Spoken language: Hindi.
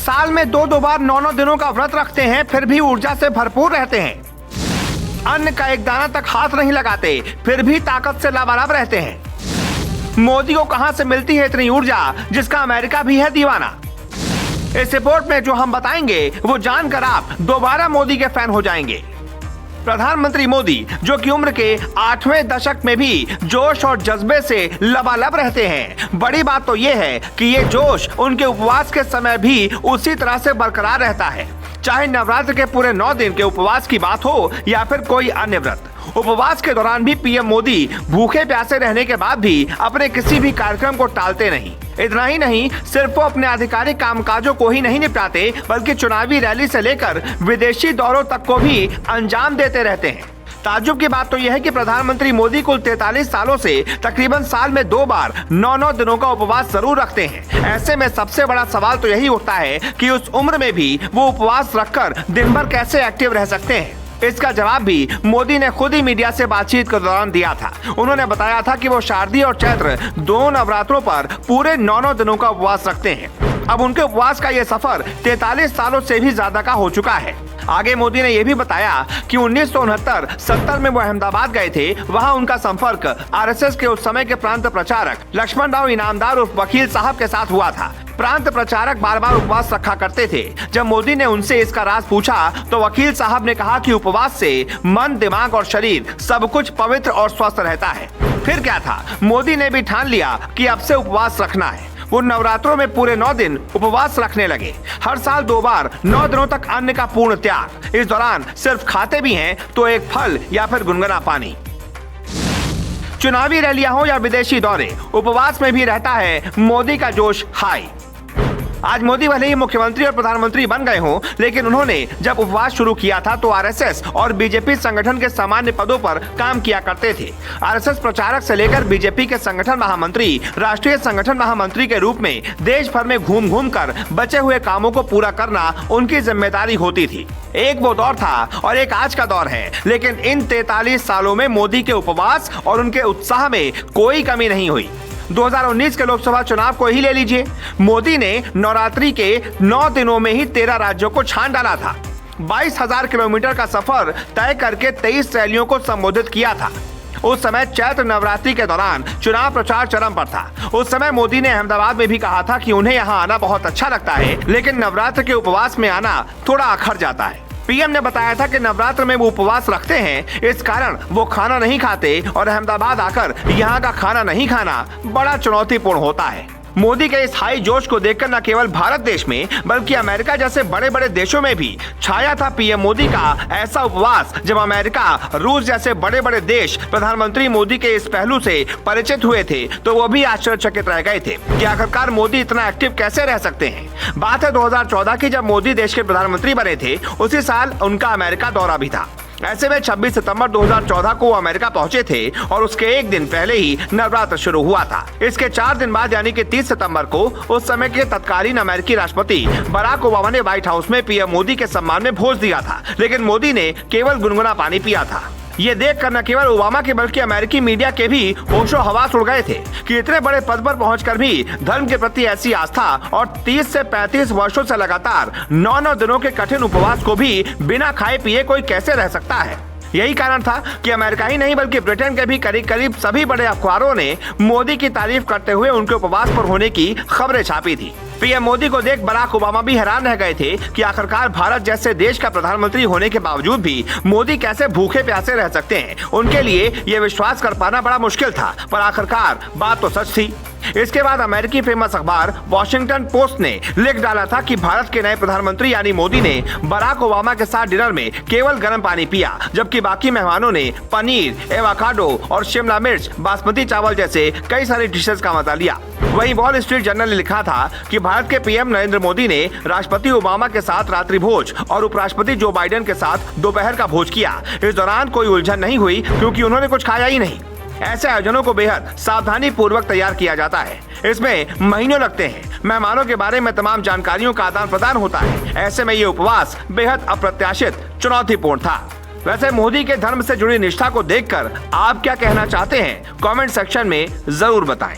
साल में दो बार 9 दिनों का व्रत रखते हैं, फिर भी ऊर्जा से भरपूर रहते हैं। अन्न का एक दाना तक हाथ नहीं लगाते, फिर भी ताकत से लबालब रहते हैं। मोदी को कहां से मिलती है इतनी ऊर्जा, जिसका अमेरिका भी है दीवाना। इस रिपोर्ट में जो हम बताएंगे वो जानकर आप दोबारा मोदी के फैन हो जाएंगे। प्रधानमंत्री मोदी, जो कि उम्र के 8वें दशक में भी जोश और जज्बे से लबालब रहते हैं। बड़ी बात तो ये है कि ये जोश उनके उपवास के समय भी उसी तरह से बरकरार रहता है, चाहे नवरात्र के पूरे 9 दिन के उपवास की बात हो या फिर कोई अन्य व्रत। उपवास के दौरान भी पीएम मोदी भूखे प्यासे रहने के बाद भी अपने किसी भी कार्यक्रम को टालते नहीं। इतना ही नहीं, सिर्फ वो अपने आधिकारिक कामकाजों को ही नहीं निपटाते, बल्कि चुनावी रैली से लेकर विदेशी दौरों तक को भी अंजाम देते रहते हैं। ताज्जुब की बात तो यह है कि प्रधानमंत्री मोदी कुल 43 सालों से तकरीबन साल में 2 बार 9 दिनों का उपवास जरूर रखते हैं। ऐसे में सबसे बड़ा सवाल तो यही उठता है कि उस उम्र में भी वो उपवास रखकर दिन भर कैसे एक्टिव रह सकते हैं। इसका जवाब भी मोदी ने खुद ही मीडिया से बातचीत के दौरान दिया था। उन्होंने बताया था कि वो शारदीय और चैत्र दोनों नवरात्रों पर पूरे 9 दिनों का उपवास रखते हैं। अब उनके उपवास का ये सफर 43 सालों से भी ज्यादा का हो चुका है। आगे मोदी ने यह भी बताया कि 1969-70 में वो अहमदाबाद गए थे। वहां उनका संपर्क आरएसएस के उस समय के प्रांत प्रचारक लक्ष्मण राव इनामदार उर्फ वकील साहब के साथ हुआ था। प्रांत प्रचारक बार बार उपवास रखा करते थे। जब मोदी ने उनसे इसका राज पूछा तो वकील साहब ने कहा कि उपवास से मन, दिमाग और शरीर सब कुछ पवित्र और स्वस्थ रहता है। फिर क्या था, मोदी ने भी ठान लिया कि अब से उपवास रखना है। वो नवरात्रों में पूरे 9 दिन उपवास रखने लगे। हर साल 2 बार 9 दिनों तक अन्न का पूर्ण त्याग। इस दौरान सिर्फ खाते भी हैं तो एक फल या फिर गुनगुना पानी। चुनावी रैलियां हो या विदेशी दौरे, उपवास में भी रहता है मोदी का जोश हाई। आज मोदी भले ही मुख्यमंत्री और प्रधानमंत्री बन गए हों, लेकिन उन्होंने जब उपवास शुरू किया था तो आरएसएस और बीजेपी संगठन के सामान्य पदों पर काम किया करते थे। आरएसएस प्रचारक से लेकर बीजेपी के संगठन महामंत्री, राष्ट्रीय संगठन महामंत्री के रूप में देश भर में घूम घूम कर बचे हुए कामों को पूरा करना उनकी जिम्मेदारी होती थी। एक वो दौर था और एक आज का दौर है, लेकिन इन 43 सालों में मोदी के उपवास और उनके उत्साह में कोई कमी नहीं हुई। 2019 के लोकसभा चुनाव को ही ले लीजिए। मोदी ने नवरात्रि के 9 दिनों में ही 13 राज्यों को छान डाला था। 22,000 किलोमीटर का सफर तय करके 23 रैलियों को संबोधित किया था। उस समय चैत्र नवरात्रि के दौरान चुनाव प्रचार चरम पर था। उस समय मोदी ने अहमदाबाद में भी कहा था कि उन्हें यहाँ आना बहुत अच्छा लगता है, लेकिन नवरात्र के उपवास में आना थोड़ा अखर जाता है। पीएम ने बताया था कि नवरात्र में वो उपवास रखते हैं, इस कारण वो खाना नहीं खाते और अहमदाबाद आकर यहाँ का खाना नहीं खाना बड़ा चुनौतीपूर्ण होता है। मोदी के इस हाई जोश को देखकर न केवल भारत देश में बल्कि अमेरिका जैसे बड़े बड़े देशों में भी छाया था पीएम मोदी का ऐसा उपवास। जब अमेरिका, रूस जैसे बड़े बड़े देश प्रधानमंत्री मोदी के इस पहलू से परिचित हुए थे तो वो भी आश्चर्यचकित रह गए थे कि आखिरकार मोदी इतना एक्टिव कैसे रह सकते हैं। बात है 2014 की, जब मोदी देश के प्रधानमंत्री बने थे। उसी साल उनका अमेरिका दौरा भी था। ऐसे में 26 सितंबर 2014 को वो अमेरिका पहुंचे थे और उसके एक दिन पहले ही नवरात्र शुरू हुआ था। इसके 4 दिन बाद यानी कि 30 सितंबर को उस समय के तत्कालीन अमेरिकी राष्ट्रपति बराक ओबामा ने व्हाइट हाउस में पीएम मोदी के सम्मान में भोज दिया था, लेकिन मोदी ने केवल गुनगुना पानी पिया था। ये देखकर न केवल ओबामा के बल्कि अमेरिकी मीडिया के भी होशो हवास उड़ गए थे कि इतने बड़े पद पर पहुंचकर भी धर्म के प्रति ऐसी आस्था और 30 से 35 वर्षों से लगातार 9 दिनों के कठिन उपवास को भी बिना खाए पिए कोई कैसे रह सकता है। यही कारण था कि अमेरिका ही नहीं बल्कि ब्रिटेन के भी करीब करीब सभी बड़े अखबारों ने मोदी की तारीफ करते हुए उनके उपवास पर होने की खबरें छापी थी। पीएम मोदी को देख बराक ओबामा भी हैरान रह गए थे कि आखिरकार भारत जैसे देश का प्रधानमंत्री होने के बावजूद भी मोदी कैसे भूखे प्यासे रह सकते हैं। उनके लिए ये विश्वास कर पाना बड़ा मुश्किल था, पर आखिरकार बात तो सच थी। इसके बाद अमेरिकी फेमस अखबार वॉशिंगटन पोस्ट ने लिख डाला था कि भारत के नए प्रधानमंत्री यानी मोदी ने बराक ओबामा के साथ डिनर में केवल गर्म पानी पिया, जबकि बाकी मेहमानों ने पनीर, एवोकाडो और शिमला मिर्च, बासमती चावल जैसे कई सारी डिशेस का मजा लिया। वहीं वॉल स्ट्रीट जर्नल ने लिखा था कि भारत के पीएम नरेंद्र मोदी ने राष्ट्रपति ओबामा के साथ रात्रि भोज और उपराष्ट्रपति जो बाइडेन के साथ दोपहर का भोज किया। इस दौरान कोई उलझन नहीं हुई क्योंकि उन्होंने कुछ खाया ही नहीं। ऐसे आयोजनों को बेहद सावधानी पूर्वक तैयार किया जाता है। इसमें महीनों लगते हैं। मेहमानों के बारे में तमाम जानकारियों का आदान प्रदान होता है। ऐसे में ये उपवास बेहद अप्रत्याशित, चुनौतीपूर्ण था। वैसे मोदी के धर्म से जुड़ी निष्ठा को देखकर आप क्या कहना चाहते हैं, कमेंट सेक्शन में जरूर बताएं।